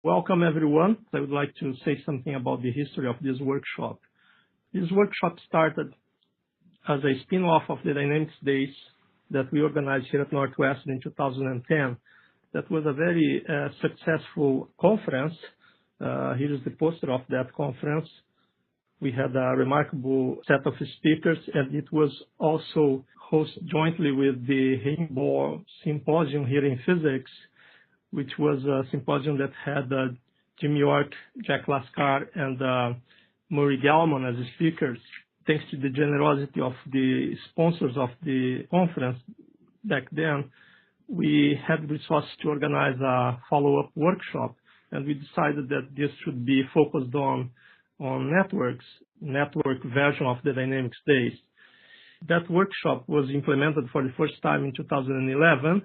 Welcome, everyone. I would like to say something about the history of this workshop. This workshop started as a spin-off of the Dynamics Days that we organized here at Northwestern in 2010. That was a very successful conference. Here is the poster of that conference. We had a remarkable set of speakers, and it was also hosted jointly with the Rainbow Symposium here in Physics, which was a symposium that had Jim York, Jack Lascar, and Murray Gell-Mann as speakers. Thanks to the generosity of the sponsors of the conference back then, we had resources to organize a follow-up workshop, and we decided that this should be focused on network version of the Dynamics Days. That workshop was implemented for the first time in 2011.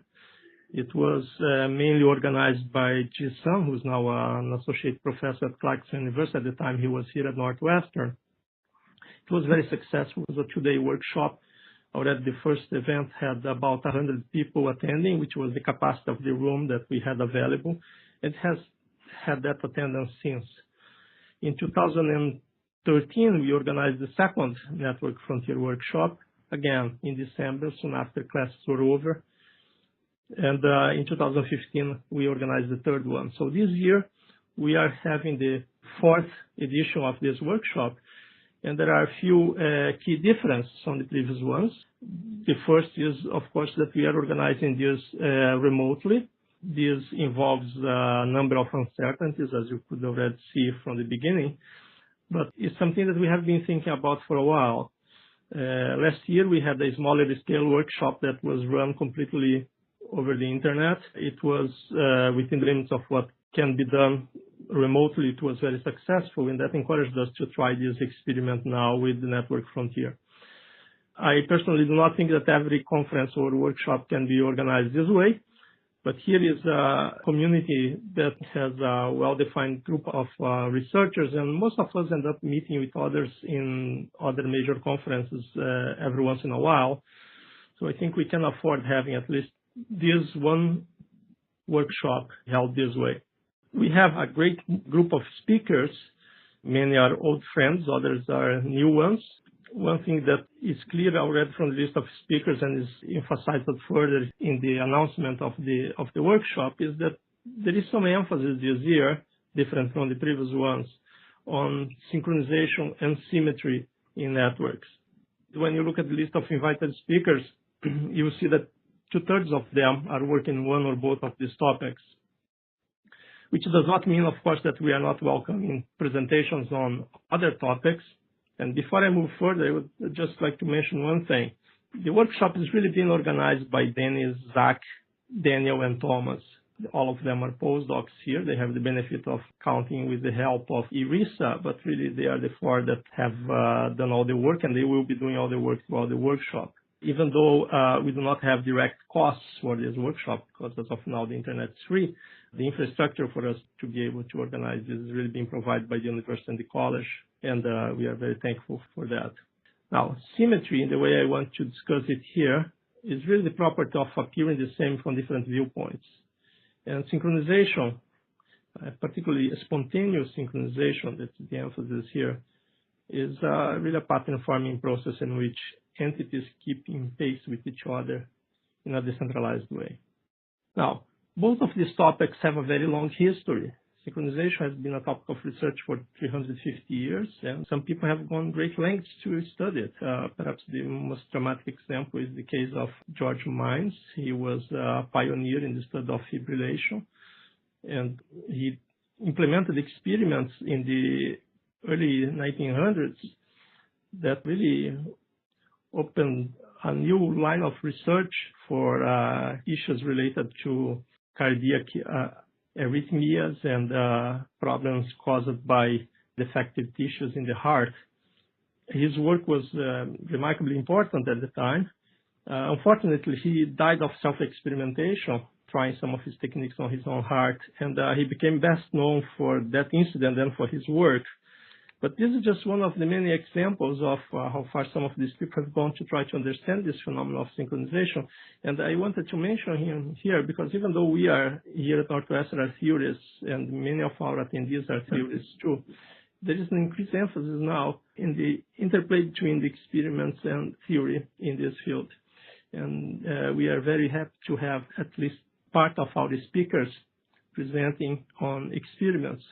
It was mainly organized by Ji Sun, who's now an associate professor at Clarkson University. At the time, he was here at Northwestern. It was very successful. It was a two-day workshop. Already the first event had about 100 people attending, which was the capacity of the room that we had available. It has had that attendance since. In 2013, we organized the second Network Frontier workshop, again in December, soon after classes were over. And in 2015, we organized the third one. So this year, we are having the fourth edition of this workshop. And there are a few key differences from the previous ones. The first is, of course, that we are organizing this remotely. This involves a number of uncertainties, as you could already see from the beginning. But it's something that we have been thinking about for a while. Last year, we had a smaller scale workshop that was run completely over the internet. It was within the limits of what can be done remotely. It was very successful, and that encouraged us to try this experiment now with the Network Frontier. I personally do not think that every conference or workshop can be organized this way, but here is a community that has a well-defined group of researchers, and most of us end up meeting with others in other major conferences every once in a while. So I think we can afford having at least this one workshop held this way. We have a great group of speakers. Many are old friends, others are new ones. One thing that is clear already from the list of speakers and is emphasized further in the announcement of the workshop is that there is some emphasis this year, different from the previous ones, on synchronization and symmetry in networks. When you look at the list of invited speakers, you will see that 2/3 of them are working on one or both of these topics, which does not mean, of course, that we are not welcoming presentations on other topics. And before I move further, I would just like to mention one thing. The workshop is really being organized by Dennis, Zach, Daniel, and Thomas. All of them are postdocs here. They have the benefit of counting with the help of ERISA, but really they are the four that have done all the work, and they will be doing all the work throughout the workshop. Even though we do not have direct costs for this workshop, because as of now the internet is free, the infrastructure for us to be able to organize this is really being provided by the university and the college, and we are very thankful for that. Now, symmetry, the way I want to discuss it here, is really the property of appearing the same from different viewpoints. And synchronization, particularly spontaneous synchronization, that's the emphasis here, is really a pattern-forming process in which entities keep in pace with each other in a decentralized way. Now, both of these topics have a very long history. Synchronization has been a topic of research for 350 years, and some people have gone great lengths to study it. Perhaps the most dramatic example is the case of George Mines. He was a pioneer in the study of fibrillation, and he implemented experiments in the early 1900s that really opened a new line of research for issues related to cardiac arrhythmias and problems caused by defective tissues in the heart. His work was remarkably important at the time. Unfortunately, he died of self-experimentation, trying some of his techniques on his own heart, and he became best known for that incident and for his work. But this is just one of the many examples of how far some of these people have gone to try to understand this phenomenon of synchronization. And I wanted to mention him here because even though we are here at Northwestern are theorists, and many of our attendees are theorists too, there is an increased emphasis now in the interplay between the experiments and theory in this field. And we are very happy to have at least part of our speakers presenting on experiments,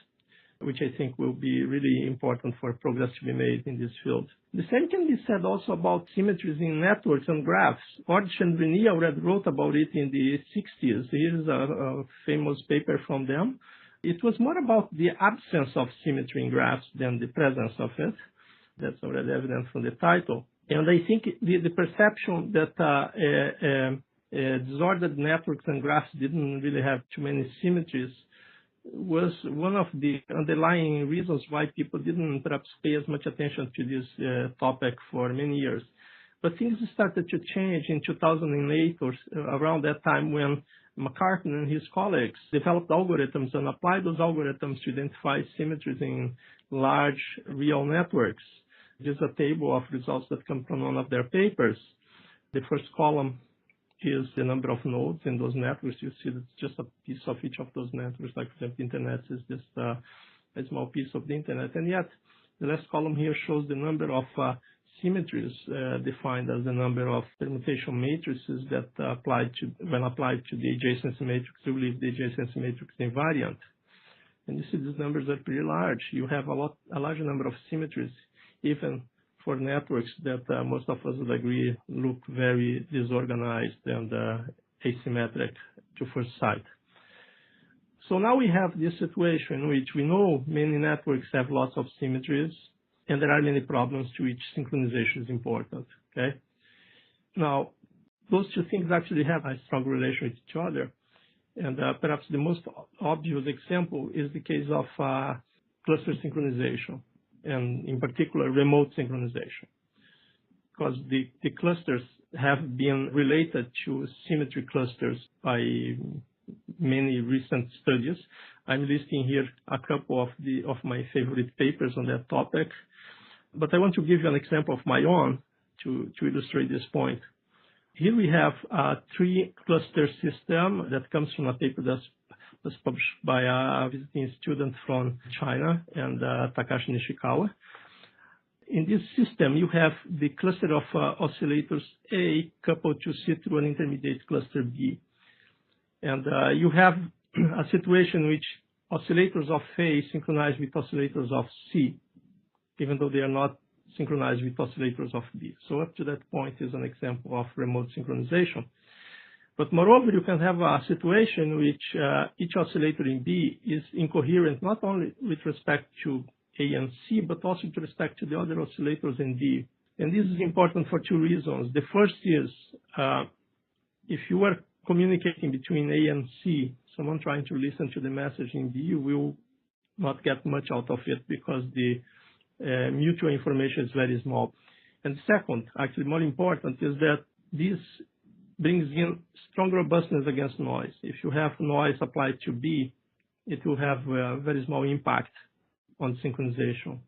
which I think will be really important for progress to be made in this field. The same can be said also about symmetries in networks and graphs. Ordich and Breny already wrote about it in the 60s. Here's a famous paper from them. It was more about the absence of symmetry in graphs than the presence of it. That's already evident from the title. And I think the perception that disordered networks and graphs didn't really have too many symmetries was one of the underlying reasons why people didn't perhaps pay as much attention to this topic for many years. But things started to change in 2008 or around that time when McCartney and his colleagues developed algorithms and applied those algorithms to identify symmetries in large real networks. This is a table of results that come from one of their papers. The first column is the number of nodes in those networks. You see that's just a piece of each of those networks. Like, for example, the internet is just a small piece of the internet. And yet, the last column here shows the number of symmetries defined as the number of permutation matrices that when applied to the adjacency matrix, you leave the adjacency matrix invariant. And you see these numbers are pretty large. You have a large number of symmetries, even for networks that most of us would agree look very disorganized and asymmetric to first sight. So now we have this situation in which we know many networks have lots of symmetries, and there are many problems to which synchronization is important. Okay. Now, those two things actually have a strong relation with each other. And perhaps the most obvious example is the case of cluster synchronization, and in particular, remote synchronization. Because the clusters have been related to symmetry clusters by many recent studies. I'm listing here a couple of my favorite papers on that topic. But I want to give you an example of my own to illustrate this point. Here we have a three-cluster system that comes from a paper that was published by a visiting student from China and Takashi Nishikawa. In this system, you have the cluster of oscillators A coupled to C through an intermediate cluster B. And you have a situation in which oscillators of A synchronize with oscillators of C, even though they are not synchronized with oscillators of B. So up to that point is an example of remote synchronization. But moreover, you can have a situation in which each oscillator in B is incoherent not only with respect to A and C, but also with respect to the other oscillators in B. And this is important for two reasons. The first is if you are communicating between A and C, someone trying to listen to the message in B will not get much out of it because the mutual information is very small. And second, actually more important, is that this brings in strong robustness against noise. If you have noise applied to B, it will have a very small impact on synchronization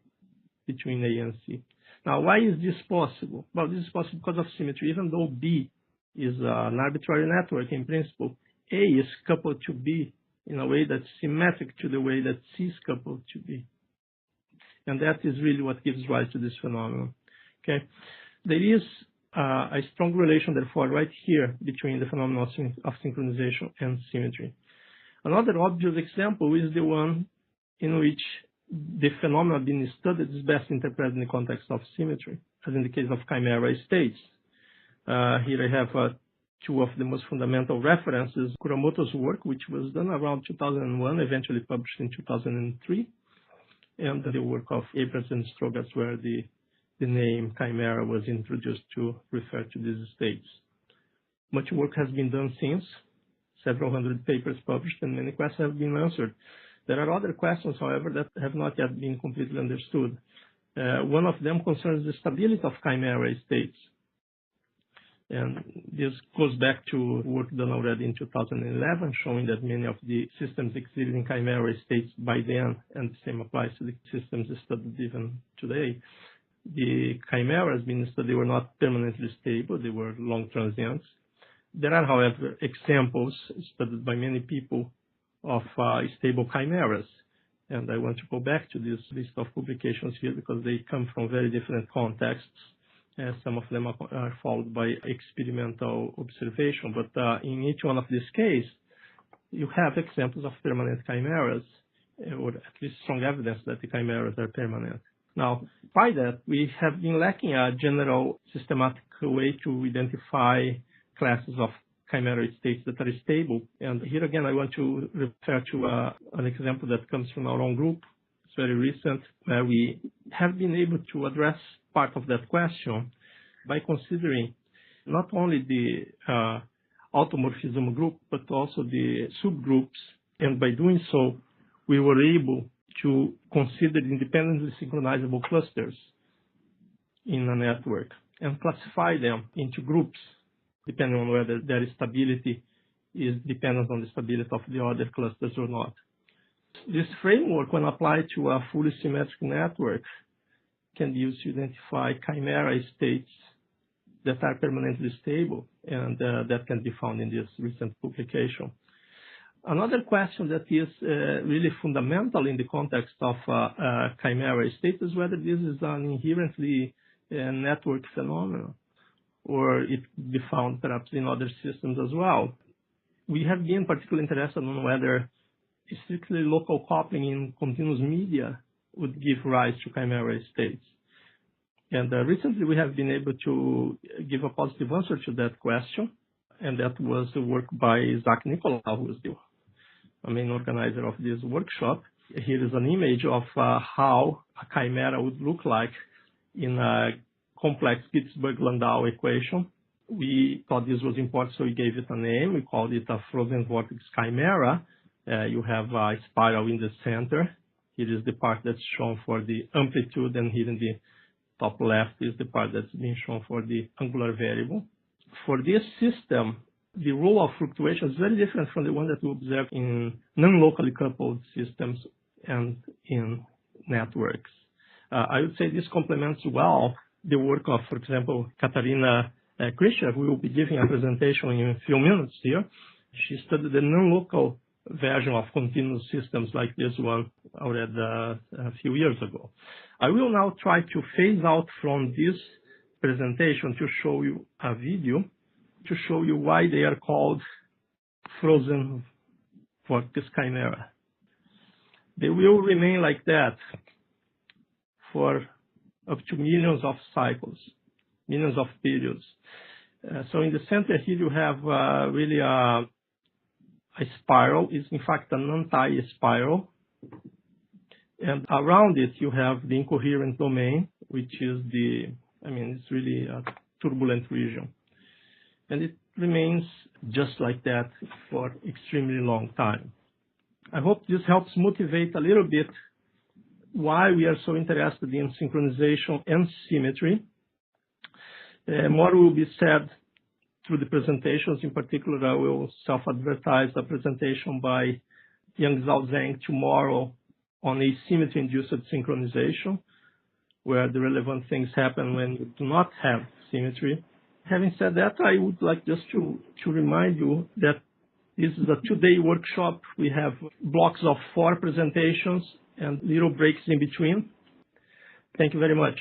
between A and C. Now, why is this possible? Well, this is possible because of symmetry. Even though B is an arbitrary network in principle, A is coupled to B in a way that's symmetric to the way that C is coupled to B. And that is really what gives rise to this phenomenon. Okay, there is a strong relation, therefore, right here between the phenomenon of synchronization and symmetry. Another obvious example is the one in which the phenomenon being studied is best interpreted in the context of symmetry, as in the case of Chimera states. Here I have two of the most fundamental references, Kuramoto's work, which was done around 2001, eventually published in 2003, and the work of Abrams and Strogatz, where the name Chimera was introduced to refer to these states. Much work has been done since, several hundred papers published, and many questions have been answered. There are other questions, however, that have not yet been completely understood. One of them concerns the stability of Chimera states. And this goes back to work done already in 2011, showing that many of the systems exhibiting chimera states by then, and the same applies to the systems studied even today. The chimeras, means that they were not permanently stable, they were long transients. There are, however, examples studied by many people of stable chimeras. And I want to go back to this list of publications here because they come from very different contexts. Some of them are followed by experimental observation, but in each one of these cases, you have examples of permanent chimeras, or at least strong evidence that the chimeras are permanent. Now, by that, we have been lacking a general systematic way to identify classes of chimera states that are stable. And here again, I want to refer to an example that comes from our own group. It's very recent, where we have been able to address part of that question by considering not only the automorphism group, but also the subgroups. And by doing so, we were able to consider independently synchronizable clusters in a network and classify them into groups, depending on whether their stability is dependent on the stability of the other clusters or not. This framework, when applied to a fully symmetric network, can be used to identify chimera states that are permanently stable, and that can be found in this recent publication. Another question that is really fundamental in the context of chimera states is whether this is an inherently network phenomenon, or it could be found perhaps in other systems as well. We have been particularly interested in whether strictly local coupling in continuous media would give rise to chimera states. And recently we have been able to give a positive answer to that question, and that was the work by Zach Nicolau, who is the main organizer of this workshop. Here is an image of how a chimera would look like in a complex Ginsburg-Landau equation. We thought this was important, so we gave it a name. We called it a frozen vortex chimera. You have a spiral in the center. Here is the part that's shown for the amplitude, and here in the top left is the part that's being shown for the angular variable. For this system, the role of fluctuation is very different from the one that we observe in non-locally coupled systems and in networks. I would say this complements well the work of, for example, Katarina Krischer, who will be giving a presentation in a few minutes here. She studied the non-local version of continuous systems like this one already a few years ago. I will now try to phase out from this presentation to show you a video to show you why they are called frozen vortex chimera. They will remain like that for up to millions of cycles, millions of periods. So in the center here you have really a spiral. It's in fact an anti-spiral. And around it you have the incoherent domain, which is it's really a turbulent region. And it remains just like that for extremely long time. I hope this helps motivate a little bit why we are so interested in synchronization and symmetry. More will be said through the presentations. In particular, I will self-advertise a presentation by Yangzhao Zhang tomorrow on asymmetry-induced synchronization, where the relevant things happen when you do not have symmetry. Having said that, I would like just to remind you that this is a two-day workshop. We have blocks of 4 presentations and little breaks in between. Thank you very much.